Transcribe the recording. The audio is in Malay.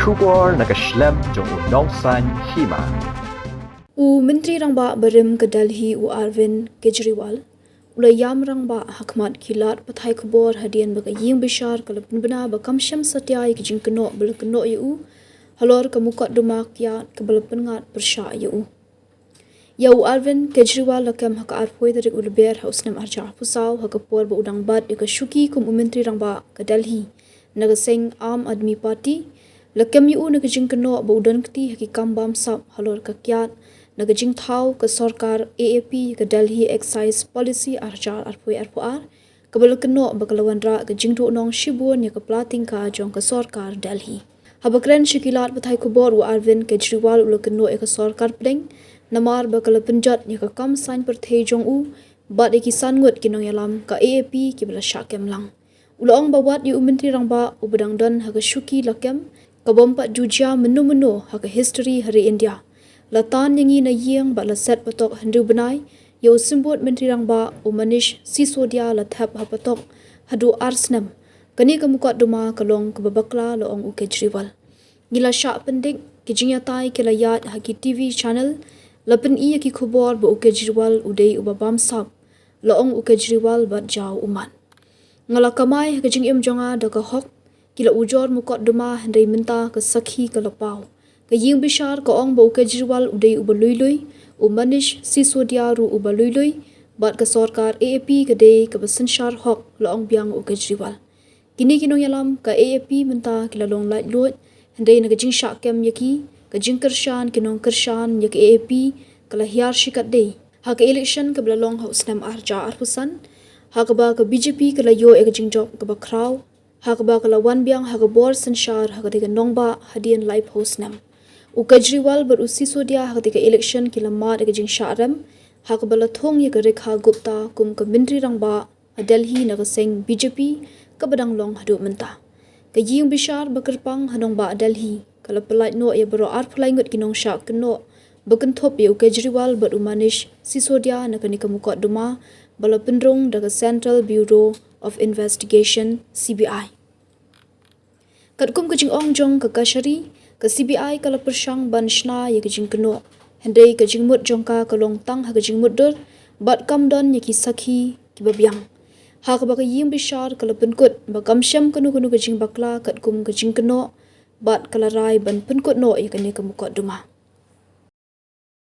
Kubor nakaslem jong unongsan Hima. Menteri Rangba Barim ke Delhi Arvind Kejriwal Ulayam Rangba Hakmat Kilat Pathai Kubor Hadien baka Ïingbishar kalapun bena bakam Syam Satyai ke Jingkynnoh belakeno yu halor ke mukat dumak ya ke balapan ngat Pyrshah yu. Yau Arvind Kejriwal lakam haka arpoi dari ulber hausnam arja pusau haka por ba udang bad ke syuki kum Menteri Rangba ke Delhi nagaseng Aam Admi Party lakam yu na ke Jingkynnoh ba udan kti haki kambam sap halor ke kiat naga jingthau ke sarkar AAP ke Delhi Excise Policy arjar arpoi arpoar ke balakeno bakalawan ra ke jingdo nong shibun ya ke plating ka jong ke sarkar Delhi. Habakren shikilat Pathai Kubor Arvind Kejriwal ulakeno ke sarkar pleng namar bakala penjat ya ke kam sain perthei jong bad ki sangut kinong yalam ka AAP ki bala syakem lang. Ulong bawat yu Menteri Rangba ubedang dan haga syuki lakem ka bompat jujia menu-menu haga history hari India. Latan yang na yang ba laset patok hendu benai yo simbot Menteri Rangba Manish Sisodia lathap hapatok hadu arsnam kani kemukat duma kalong kebabakla loong Kejriwal. Gila syak pendik kijinyatai kelayat haki TV channel lapen iya ki khubor ba Kejriwal udai ubabam sab loong Kejriwal bat jau umat. Ngala kamai ke jingim jonga daka hok kila ujor mukot duma hendai minta ke sakhi ke lapau. Ke Ïingbishar ke ong ba Kejriwal udai ubalui-lui Manish Sisodia ru ubalui-lui bat ke sarkar AAP ke day ke besensyar hok loong biang Kejriwal. Kini kinong yalam ke AAP minta kila long light lot hendai na ke jing syakem yaki ke jing kershan kinong kershan yak AAP kala hiar shikat day. Ha ke election ke belalong hausnam arja arpusan ha ke ba ke BJP kala yo ke jing job ke ba kraw ha ke ba kala wan biang ha ke bor sensyar ha ke nongba Hadien live hausnam. Kejriwal Sisodia ha ketika election kila mat ke jing syaram ha ke bala thong ya ke Rekha Gupta kum ke Menteri Rangba Delhi na ke seng BJP ke badang long hadu mentah. Ke Ïingbishar bekerpang hanong ba Delhi kala pelait no ya bero ar pelaingut kinong syak keno bekenthop ya Kejriwal Manish Sisodia na ke ni kemukot duma bala pendrung da ke Central Bureau of Investigation CBI. Katkum ke jing ong jong ke Kashari ke CBI kala Pyrshah banshna ya ke Jingkynnoh hendai ke jingmut jongka ke long tang ha ke jingmut dur bat kamdon ya ki sakhi ki babiang ha ke ba ke Ïingbishar kala Pynkut ba kamsyam kanu ke jing bakla katkum ke Jingkynnoh bat kala rai ban Pynkut no ya ke ni ke mukot duma.